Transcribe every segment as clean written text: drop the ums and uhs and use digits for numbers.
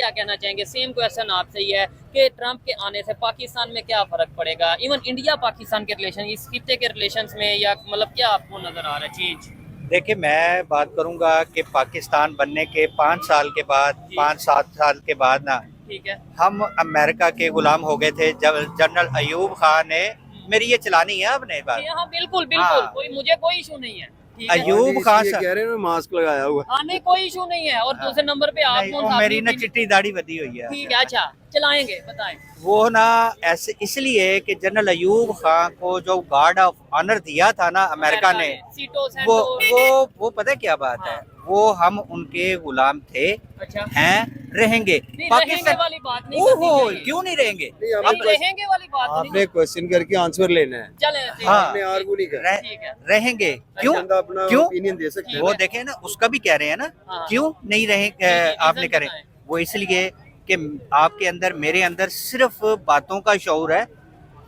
क्या कहना चाहेंगे? सेम क्वेश्चन आपसे ही है कि ट्रंप के आने से पाकिस्तान में क्या फर्क पड़ेगा, इवन इंडिया पाकिस्तान के रिलेशन, इस खित्ते के रिलेशंस में, या मतलब क्या आपको नजर आ रहा है चीज? देखिए, मैं बात करूंगा कि पाकिस्तान बनने के 5 साल के बाद, जी। 5-7 साल के बाद ना, ठीक है। हम अमेरिका के गुलाम हो गए थे। जब जनरल अयूब खान ने, मेरी ये चलानी है आपने बात। जी हाँ, बिल्कुल बिल्कुल, हाँ, मुझे कोई इशू नहीं है। ठीक है। अयूब खान ये कह रहे हैं मास्क लगाया हुआ। हाँ नहीं, कोई इशू नहीं है। और दूसरे नंबर पे आप नहीं, कौन वो सा मेरी आदमी ना चिट्टी दाढ़ी बधी हुई है। ठीक है, अच्छा चलाएंगे, बताएं। वो ना ऐसे इसलिए कि जनरल अयूब खान को जो गार्ड ऑफ ऑनर दिया था ना अमेरिका ने, सीटो वो सेंटो। वो पता है क्या बात है? हाँ। वो हम उनके गुलाम थे, अच्छा, हैं, रहेंगे। नहीं रहेंगे पाकिस्तान वाली बात नहीं ओहो, करनी चाहिए। क्यों नहीं रहेंगे? नहीं, नहीं, आपने रहेंगे वाली बात तो आपने नहीं। क्वेश्चन करके आंसर लेना है। चले हाँ। आपने आर्गू नहीं करना। रह, ठीक है। रहेंगे क्यों? बंदा अपना क्यों? ओपिनियन दे सकते हैं। वो देखे ना, उसका भी कह रहे हैं ना, हाँ। क्यों नहीं रहे? जी, आपने रीजन करे बताएं। वो इसलिए कि आपके अंदर, मेरे अंदर सिर्फ बातों का शऊर है।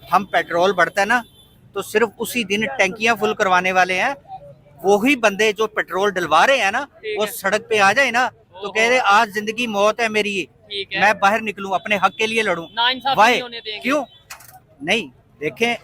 हम पेट्रोल बढ़ता है ना, तो सिर्फ उसी दिन टैंकियां फुल करवाने वाले हैं। वही बंदे जो पेट्रोल डलवा रहे हैं ना, ठीक वो है। सड़क पे आ जाए ना, तो कह रहे आज जिंदगी मौत है मेरी, ठीक है। मैं बाहर निकलूं, अपने हक के लिए लड़ूं। नाइंसाफी वाई? नहीं होने देंगे। क्यों नहीं? देखें,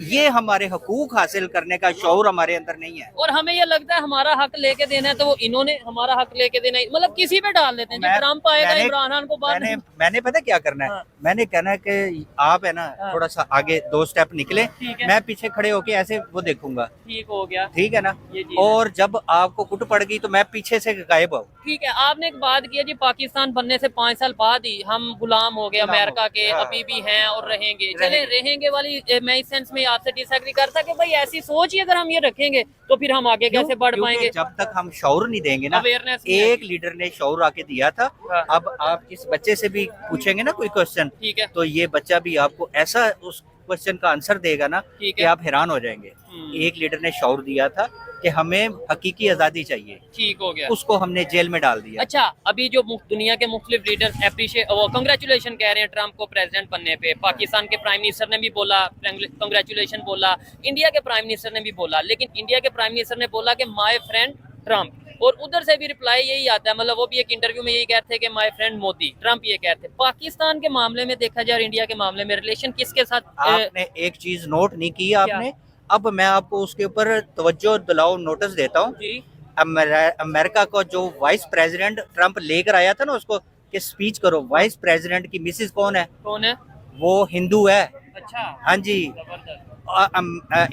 ये हमारे हकूक हासिल करने का शौर हमारे अंदर नहीं है। और हमें ये लगता है हमारा हक लेके देना है, तो वो इन्होंने हमारा हक लेके देना है, मतलब किसी पे डाल देते हैं। जो ट्रंप आएगा, इमरान खान को बाद मैंने पता क्या करना है? हाँ। मैंने कहना है कि आप है ना, हाँ। थोड़ा सा आगे 2 स्टेप निकले, ठीक है। मैं पीछे खड़े होके ऐसे वो देखूंगा। ठीक हो गया। ठीक है ना? ये चीज़ है। और जब आपको कुट पड़ गई तो मैं पीछे से गायब हूँ। ठीक है, आपने एक बात की है जी, पाकिस्तान बनने से 5 साल बाद ही हम गुलाम हो गए गुलाम अमेरिका हो के, गए, हाँ। अभी भी हैं और रहेंगे। चले, रहेंगे। रहेंगे वाली मैं इस सेंस में आपसे डिसएग्री करता कि भाई ऐसी सोच ही अगर हम ये रखेंगे तो फिर हम आगे कैसे बढ़ क्योंकि पाएंगे? जब तक हम शौर नहीं देंगे ना, Awareness नहीं एक आएगी। लीडर ने शौर आके दिया था। हाँ। अब आप इस बच्चे से भी पूछेंगे ना कोई क्वेश्चन, ठीक है। तो ये बच्चा भी आपको ऐसा उस क्वेश्चन का आंसर देगा ना ठीक कि है। आप हैरान हो जाएंगे। एक लीडर ने शौर दिया था कि हमें हकीकी आजादी चाहिए, ठीक हो गया। उसको हमने जेल में डाल दिया। अच्छा, अभी जो दुनिया के मुख्तलिफ लीडर्स अप्रिशिएट, वो कंग्रेचुलेशन कह रहे हैं ट्रंप को प्रेसिडेंट बनने पे। पाकिस्तान के प्राइम मिनिस्टर ने भी बोला, कंग्रेचुलेशन बोला। इंडिया के प्राइम मिनिस्टर ने भी बोला, लेकिन इंडिया के प्राइम मिनिस्टर ने बोला कि माय फ्रेंड ट्रंप, और उधर से भी रिप्लाई यही आता है, मतलब वो भी एक इंटरव्यू में यही कहते हैं कि माय फ्रेंड मोदी। ट्रंप ये कहते हैं। पाकिस्तान के मामले में देखा जाए और इंडिया के मामले में रिलेशन किसके साथ? आपने एक चीज नोट नहीं की आपने, अब मैं आपको उसके ऊपर तवज्जो दिलाओ, नोटिस देता हूँ। जी। अमेरिका को जो वाइस प्रेसिडेंट ट्रंप लेकर आया था ना, उसको कि स्पीच करो, वाइस प्रेसिडेंट की मिसेज कौन है? कौन है? वो हिंदू है। अच्छा, हाँ जी। जबरदस्त।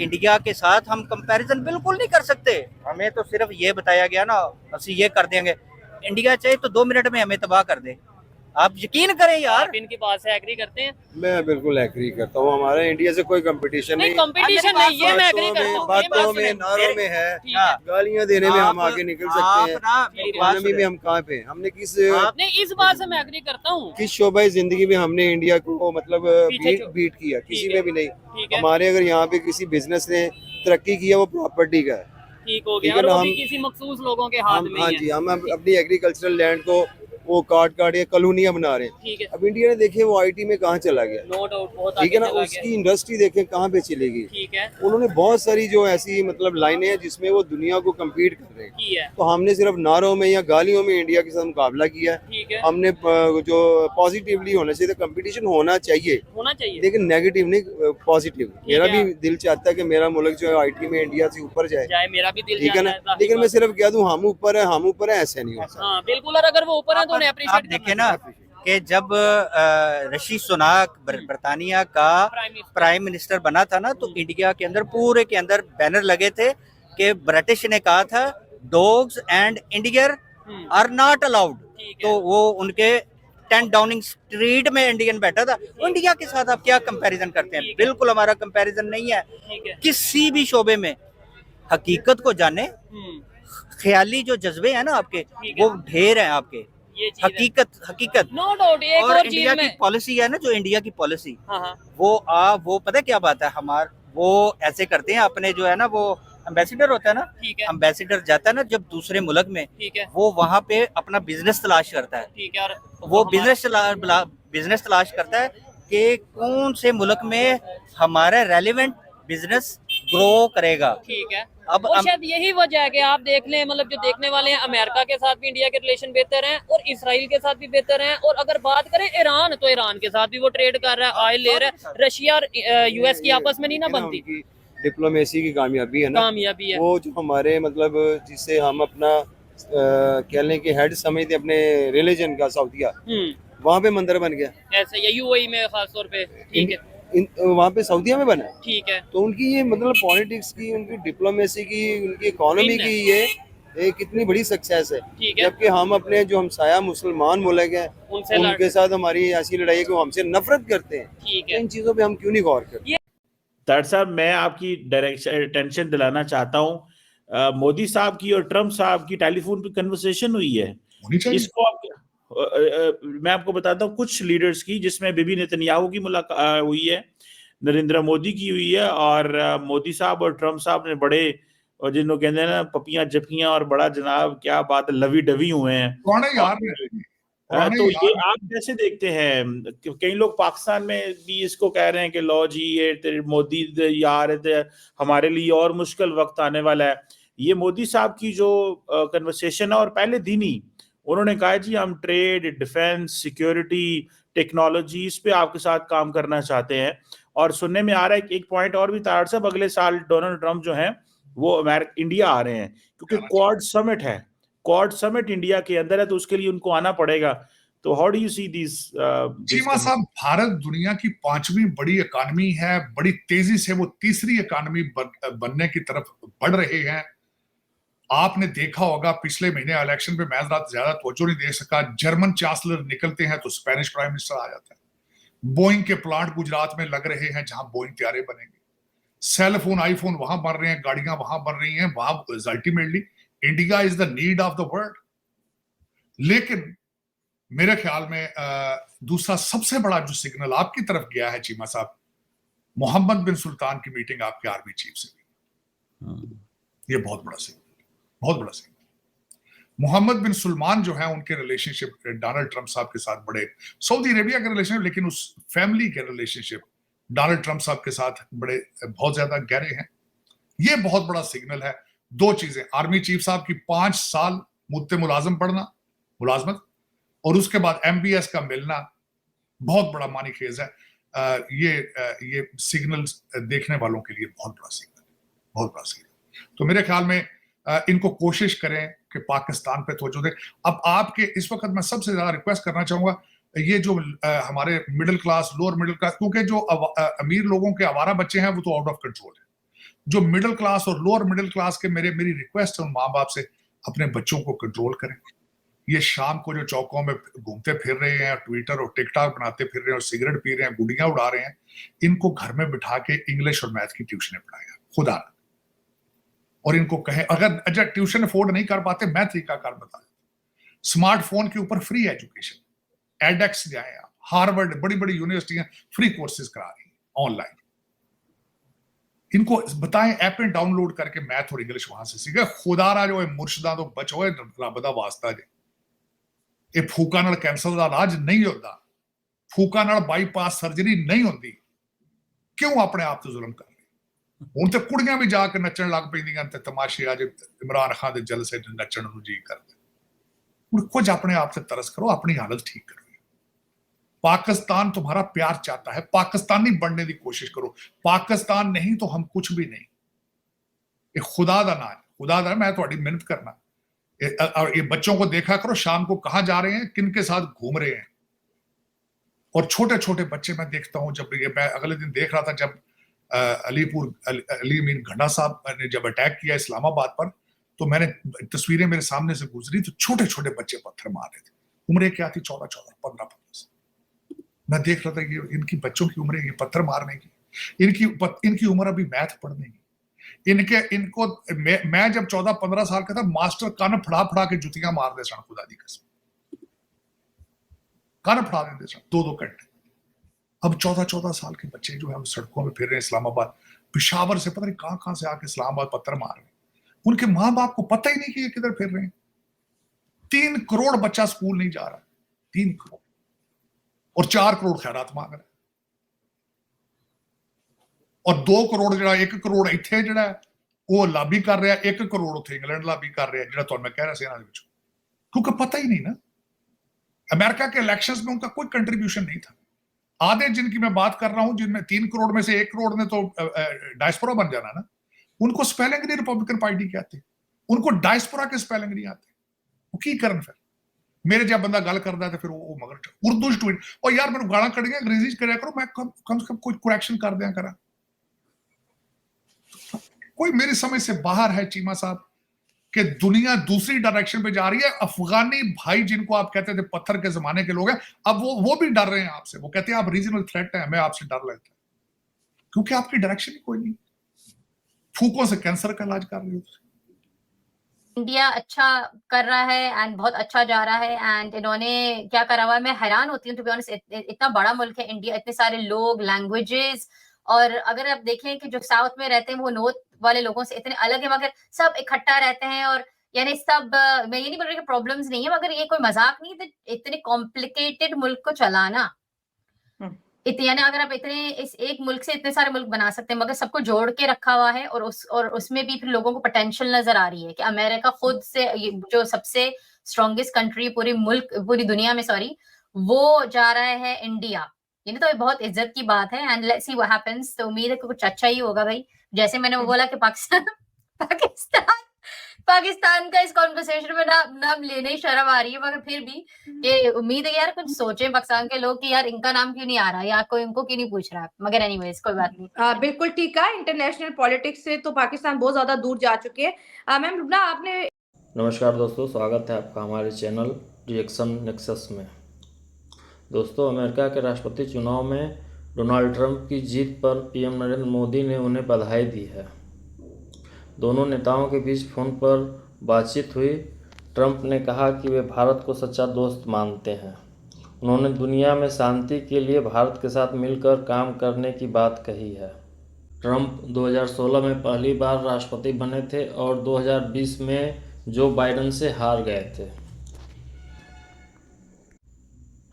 इंडिया के साथ हम कंपैरिजन बिल्कुल नहीं कर सकते। हमें तो सिर्फ ये बताया गया ना, ਅਸੀਂ ये कर देंगे। इंडिया चाहे तो 2 मिनट में हमें तबाह कर दे। आप यकीन करें यार। आप इनकी बात से एग्री करते हैं? मैं बिल्कुल एग्री करता हूँ। हमारा इंडिया से कोई कंपटीशन नहीं, नहीं। कंपटीशन नहीं, ये मैं एग्री करता हूँ। बातों में, नारों में है, ठीक है। गालियाँ देने में हम आगे निकल सकते हैं। इकोनॉमी में हम कहाँ पे? हमने नहीं, इस बात से मैं एग्री करता हूँ। किस शोबा जिंदगी में हमने इंडिया को मतलब पीछे बीट किया? किसी ठीक में है। भी नहीं। ठीक है। हमारे अगर यहाँ पे किसी बिजनेस ने तरक्की किया, वो प्रॉपर्टी का है। ठीक हो ठीक गया। है और ना, वो भी हम- किसी मखसूस लोगों के हाथ में हाँ ही है। जी, हम अपनी एग्रीकल्चरल लैंड को वो काट ये कॉलोनियां बना रहे हैं। ठीक है। अब इंडिया ने देखे वो आईटी में कहाँ चला गया। नो डाउट, बहुत ठीक है ना, आगे चला गया। उसकी इंडस्ट्री देखें कहाँ पे चलेगी। ठीक है। उन्होंने बहुत सारी जो ऐसी मतलब लाइनें हैं जिसमें वो दुनिया को कम्पीट कर रहे हैं। की है। तो हमने सिर्फ नारों में या गालियों में इंडिया के साथ मुकाबला किया है। ठीक है। हमने जो पॉजिटिवली होना चाहिए, कंपटीशन होना चाहिए, होना चाहिए। लेकिन नेगेटिव नहीं, पॉजिटिव। मेरा है। भी दिल चाहता है कि मेरा मुल्क जो है आईटी में इंडिया से ऊपर जाए। जाए, मेरा भी दिल ठीक है ना, चाहता है, लेकिन मैं सिर्फ कह दूं हम ऊपर है, हम ऊपर है, ऐसे नहीं हो सकता। हाँ बिल्कुल। और अगर वो ऊपर है तो उन्हें आप अप्रिशिएट देखें ना कि जब ऋषि सुनाक बर्तानिया का प्राइम मिनिस्टर बना था ना, तो इंडिया के अंदर पूरे के अंदर बैनर लगे थे कि ब्रिटिश ने कहा था dogs and Indian are not allowed. तो वो उनके 10 डाउनिंग स्ट्रीट में इंडियन बैठा था। इंडिया के साथ आप क्या कंपैरिजन करते हैं? बिल्कुल हमारा कंपैरिजन नहीं है ठीक है। किसी भी शोबे में। हकीकत को जाने, ख्याली जो जज्बे हैं ना आपके, वो ढेर हैं आपके। ये चीज है। हकीकत नो डाउट। एक और और इंडिया चीज की में, पॉलिसी है ना, जो इंडिया की पॉलिसी, हाँ हाँ, वो पता है क्या बात है? वो ऐसे करते हैं अपने, जो है ना, वो एम्बेसिडर होता है ना, ठीक है। एम्बेसिडर जाता है ना जब दूसरे मुल्क में, ठीक है। वो वहां पे अपना बिजनेस तलाश करता है। ठीक है। और वो बिजनेस तलाश करता है कि कौन से मुल्क में हमारा रेलेवेंट बिजनेस ग्रो करेगा। ठीक है। अब और शायद यही वजह है कि आप देख लें, मतलब जो देखने वाले हैं, अमेरिका के साथ भी इंडिया के रिलेशन बेहतर हैं और इसराइल के साथ भी बेहतर हैं। और अगर बात करें ईरान, तो ईरान के साथ भी वो ट्रेड कर रहा है, ऑयल ले रहा है। रशिया और यूएस की आपस में नहीं ना बनती, डिप्लोमेसी की कामयाबी है ना, कामयाबी है। वो जो हमारे मतलब जिससे हम अपना कह लें कि हेड समझते अपने रिलीजन का, सऊदीया, वहाँ पे मंदिर बन गया ऐसे या यूएई में खास तौर पे। ठीक है, वहाँ पे सऊदीया में बना है। ठीक है। तो उनकी ये मतलब पॉलिटिक्स की, उनकी डिप्लोमेसी की, उनकी इकोनॉमी की ये एक कितनी बड़ी सक्सेस है। ठीक है। जबकि हम अपने जो हमसाया मुसलमान मुल्क हैं उनके साथ हमारी ऐसी लड़ाई है कि वो हमसे नफरत करते हैं। ठीक तो है, इन चीजों पे हम क्यों नहीं गौर करते? तार साहब, मैं आपकी डायरेक्शन टेंशन दिलाना चाहता हूँ। मोदी साहब की और ट्रम्प साहब की टेलीफोन पे कन्वर्सेशन हुई है, इसको आप मैं आपको बताता हूँ कुछ लीडर्स की, जिसमें बीबी नेतन्याहू की मुलाकात हुई है, नरेंद्र मोदी की हुई है, और मोदी साहब और ट्रम्प साहब ने बड़े, और जिनको कहते हैं ना पपियां जपियां और बड़ा जनाब क्या बात है, लवी डवी हुए हैं। तो ये आप कैसे देखते हैं? कई लोग पाकिस्तान में भी इसको कह रहे हैं कि लो जी ये तेरे मोदी यार हमारे लिए और मुश्किल वक्त आने वाला है। ये मोदी साहब की जो कन्वर्सेशन है, और पहले दिन ही उन्होंने कहा जी हम ट्रेड, डिफेंस, सिक्योरिटी, टेक्नोलॉजी, इस पे आपके साथ काम करना चाहते हैं। और सुनने में आ रहा है कि एक पॉइंट और भी तार साहब, अगले साल डोनाल्ड ट्रम्प जो हैं वो इंडिया आ रहे हैं, क्योंकि क्वाड समिट है, क्वाड समिट इंडिया के अंदर है, तो उसके लिए उनको आना पड़ेगा। तो how do you see this? Cheema साहब, भारत दुनिया की 5वीं बड़ी इकानमी है, बड़ी तेजी से वो तीसरी इकानमी बनने की तरफ बढ़ रहे हैं। आपने देखा होगा पिछले महीने इलेक्शन पे मैं ज्यादा तवज्जो नहीं दे सका, जर्मन चांसलर निकलते हैं तो स्पेनिश प्राइम मिनिस्टर आ जाता है। बोइंग के प्लांट गुजरात में लग रहे हैं जहां बोइंग त्यारे बनेंगे, सेल फोन आईफोन वहां बन रहे हैं, गाड़ियां वहां बन रही हैं, वहां ultimately India is the need of the world. लेकिन मेरे ख्याल में दूसरा सबसे बड़ा जो सिग्नल आपकी तरफ गया है चीमा साहब, मोहम्मद बिन सुल्तान की मीटिंग आपके आर्मी चीफ से हुई, ये बहुत बड़ा सिग्नल, बहुत बड़ा सिग्नल। मोहम्मद बिन सुलमान जो है उनके रिलेशनशिप डोनाल्ड ट्रंप साहब के साथ बड़े, सऊदी अरेबिया के रिलेशनशिप, लेकिन उस फैमिली के रिलेशनशिप डोनाल्ड ट्रंप साहब के साथ बड़े बहुत ज्यादा गहरे हैं। ये बहुत बड़ा सिग्नल है। दो चीजें, आर्मी चीफ साहब की 5 साल मुद्दे मुलाजमत, और उसके बाद MBS का मिलना बहुत बड़ा मानी खेज है। ये सिग्नल देखने वालों के लिए बहुत बड़ा सिग्नल, बहुत बड़ा सिग्नल। तो मेरे ख्याल में इनको कोशिश करें कि पाकिस्तान पे तवज्जो दें। अब आपके इस वक्त मैं सबसे ज्यादा रिक्वेस्ट करना चाहूंगा, ये जो हमारे middle class, lower middle class, क्योंकि जो अमीर लोगों के आवारा बच्चे हैं वो तो आउट ऑफ कंट्रोल है, जो मिडिल क्लास और लोअर मिडिल क्लास के मेरी रिक्वेस्ट है उन माँ बाप से, अपने बच्चों को कंट्रोल करें। ये शाम को जो चौकों में घूमते फिर रहे हैं, ट्विटर और टिकटॉक बनाते फिर रहे हैं और सिगरेट पी रहे हैं, गुड़ियां उड़ा रहे हैं, इनको घर में बिठा के इंग्लिश और मैथ की ट्यूशन पढ़ाया खुदा, और इनको कहें अगर ट्यूशन अफोर्ड नहीं कर पाते, मैं तरीकाकार बता देता, स्मार्टफोन के ऊपर फ्री एजुकेशन, एडेक्स जाए आप, हार्वर्ड, बड़ी बड़ी यूनिवर्सिटियां फ्री कोर्सेज करा रही हैं ऑनलाइन, इनको बताएं ऐपें डाउनलोड करके मैथ और इंग्लिश वहां से सीखे। खुदारा जो है मुर्शदा तो बचो, रब दा वास्ता जे, ये फूका नाल कैंसर का इलाज नहीं होता, फूका नाल बाईपास सर्जरी नहीं होती, क्यों अपने आप तो जुल्म कर रहे? हुण ते कुड़ियां भी जाके नचण लग पैंदियां ते तमाशे अज इमरान खान दे जलसे नचण नूं जी करदे। हुण कुछ अपने आप से तरस करो, अपनी हालत ठीक करो। पाकिस्तान तुम्हारा प्यार चाहता है, पाकिस्तानी बनने की कोशिश करो। पाकिस्तान नहीं तो हम कुछ भी नहीं। ये खुदा दा नाम, खुदा दा, मैं थोड़ी मेहनत करना। ये बच्चों को देखा करो शाम को कहां जा रहे हैं, किन के साथ घूम रहे हैं। और छोटे छोटे बच्चे मैं देखता हूं, जब ये मैं अगले दिन देख रहा था, जब अली अमीन घंटा साहब ने जब अटैक किया इस्लामाबाद पर, तो मैंने तस्वीरें मेरे सामने से गुजरी, तो छोटे छोटे बच्चे पत्थर मार रहे थे। उम्रें क्या थी? 14-14, 15-15। मैं देख रहा था ये इनकी बच्चों की उम्र, ये पत्थर मारने की, इनकी उम्र अभी मैथ पढ़ने की। इनको मैं जब 14-15 साल का था, मास्टर कान फड़ा फड़ा के जुतियां मार दे सन, खुदा दी कसम, कान फड़ा देते सन 2-2 घंटे। अब 14-14 साल के बच्चे जो है वो सड़कों में फिर रहे हैं। इस्लामाबाद, पेशावर से पता नहीं कहां से आके इस्लामाबाद पत्थर मार रहे हैं। उनके माँ बाप को पता ही नहीं कि ये किधर फिर रहे हैं। 3 करोड़ बच्चा स्कूल नहीं जा रहा, 3 करोड़, और 4 करोड़ खैरात मांग रहे हैं। और 2 करोड़ ਜਿਹੜਾ 1 ਕਰੋੜ ਇੱਥੇ ਜਿਹੜਾ ਉਹ ਲਾਬੀ ਕਰ ਰਿਹਾ 1 ਕਰੋੜ ਉੱਥੇ ਇੰਗਲੈਂਡ ਲਾਬੀ ਕਰ ਰਿਹਾ ਜਿਹੜਾ ਤੁਹਾਨੂੰ ਮੈਂ ਕਹਿ ਰਿਹਾ ਸੀ ਇਹਨਾਂ ਦੇ ਵਿੱਚ क्योंकि पता ही नहीं ना अमेरिका के इलेक्शंस में उनका कोई कंट्रीब्यूशन नहीं था आधे जिनकी मैं बात कर रहा हूं जिनमें 3 करोड़ में से 1 करोड़ ने तो डायस्पोरा बन जाना ना उनको स्पेलिंग नहीं रिपब्लिकन पार्टी के आते उनको डायस्पोरा के स्पेलिंग नहीं आते वो की करन फिर मेरे जब बंदा गल करता है तो फिर वो मगर उर्दू च ट्वीट और यार मैंने गाला कढ़ियां अंग्रेजी च करया करो मैं कम से कम कोई करेक्शन कर दिया करा कोई मेरी समझ से बाहर है चीमा साहब कि दुनिया दूसरी डायरेक्शन पे जा रही है अफगानी भाई जिनको आप कहते थे पत्थर के जमाने के लोग हैं अब वो भी डर रहे हैं आपसे वो कहते हैं आप रीजनल थ्रेट है मैं आपसे डर लगता है क्योंकि आपकी डायरेक्शन ही कोई नहीं फूकों से कैंसर का इलाज कर रही हो इंडिया अच्छा कर रहा है एंड बहुत अच्छा जा रहा है एंड इन्होंने क्या करा हुआ है मैं हैरान होती हूँ टू बी ऑनेस्ट इतना बड़ा मुल्क है इंडिया इतने सारे लोग लैंग्वेजेस और अगर आप देखें कि जो साउथ में रहते हैं वो नॉर्थ वाले लोगों से इतने अलग है मगर सब इकट्ठा रहते हैं और यानी सब मैं ये नहीं बोल रही कि प्रॉब्लम्स नहीं है मगर ये कोई मजाक नहीं है इतने कॉम्प्लिकेटेड मुल्क को चलाना यानी अगर आप इतने इस एक मुल्क से इतने सारे मुल्क बना सकते हैं मगर सबको जोड़ के रखा हुआ है और उसमें भी फिर लोगों को पोटेंशियल नजर आ रही है कि अमेरिका खुद से जो सबसे स्ट्रॉन्गेस्ट कंट्री पूरी दुनिया में वो जा रहा है इंडिया ये तो बहुत इज्जत की बात है and let's see what happens तो उम्मीद है कि कुछ अच्छा ही होगा भाई जैसे मैंने वो बोला कि पाकिस्तान का इस कॉन्वर्सेशन में नाम लेने ही शर्म आ रही है मगर फिर भी ये उम्मीद है यार कुछ सोचे पाकिस्तान के लोग कि यार इनका नाम क्यों नहीं आ रहा या कोई इनको क्यों नहीं पूछ रहा मगर एनीवेज कोई बात नहीं बिल्कुल ठीक है इंटरनेशनल पॉलिटिक्स से तो पाकिस्तान बहुत ज्यादा दूर जा चुके हैं मैम रुबना आपने नमस्कार दोस्तों स्वागत है आपका हमारे चैनल रिएक्शन नेक्सस में दोस्तों अमेरिका के राष्ट्रपति चुनाव में डोनाल्ड ट्रंप की जीत पर पीएम नरेंद्र मोदी ने उन्हें बधाई दी है दोनों नेताओं के बीच फ़ोन पर बातचीत हुई ट्रंप ने कहा कि वे भारत को सच्चा दोस्त मानते हैं उन्होंने दुनिया में शांति के लिए भारत के साथ मिलकर काम करने की बात कही है ट्रंप 2016 में पहली बार राष्ट्रपति बने थे और 2020 में जो बाइडेन से हार गए थे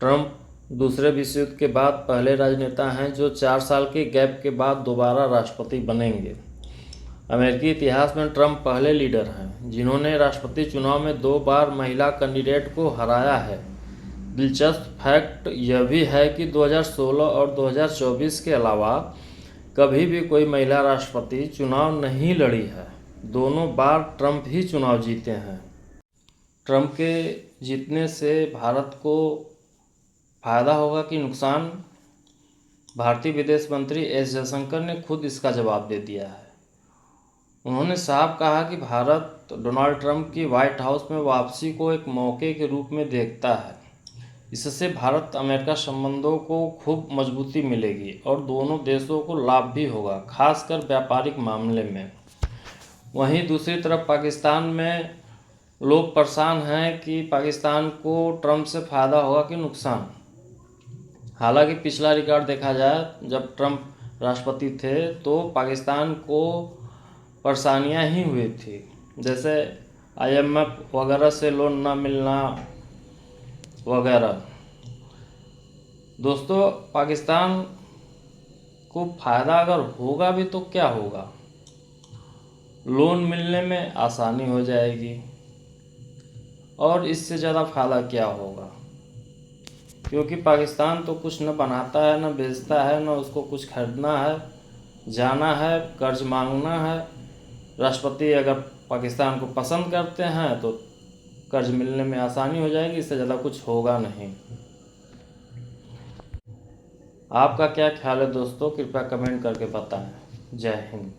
ट्रंप दूसरे विश्व युद्ध के बाद पहले राजनेता हैं जो 4 साल के गैप के बाद दोबारा राष्ट्रपति बनेंगे अमेरिकी इतिहास में ट्रंप पहले लीडर हैं जिन्होंने राष्ट्रपति चुनाव में 2 बार महिला कैंडिडेट को हराया है दिलचस्प फैक्ट यह भी है कि 2016 और 2024 के अलावा कभी भी कोई महिला राष्ट्रपति चुनाव नहीं लड़ी है दोनों बार ट्रंप ही चुनाव जीते हैं ट्रंप के जीतने से भारत को फायदा होगा कि नुकसान भारतीय विदेश मंत्री एस जयशंकर ने खुद इसका जवाब दे दिया है उन्होंने साफ कहा कि भारत डोनाल्ड ट्रंप की व्हाइट हाउस में वापसी को एक मौके के रूप में देखता है इससे भारत अमेरिका संबंधों को खूब मजबूती मिलेगी और दोनों देशों को लाभ भी होगा खासकर व्यापारिक मामले में वहीं दूसरी तरफ पाकिस्तान में लोग परेशान हैं कि पाकिस्तान को ट्रंप से फ़ायदा होगा कि नुकसान हालांकि पिछला रिकॉर्ड देखा जाए जब ट्रंप राष्ट्रपति थे तो पाकिस्तान को परेशानियां ही हुई थी जैसे IMF वगैरह से लोन न मिलना वगैरह दोस्तों पाकिस्तान को फ़ायदा अगर होगा भी तो क्या होगा लोन मिलने में आसानी हो जाएगी और इससे ज़्यादा फ़ायदा क्या होगा क्योंकि पाकिस्तान तो कुछ न बनाता है न बेचता है न उसको कुछ खरीदना है जाना है कर्ज मांगना है राष्ट्रपति अगर पाकिस्तान को पसंद करते हैं तो कर्ज मिलने में आसानी हो जाएगी इससे ज़्यादा कुछ होगा नहीं आपका क्या ख्याल है दोस्तों कृपया कमेंट करके बताएं जय हिंद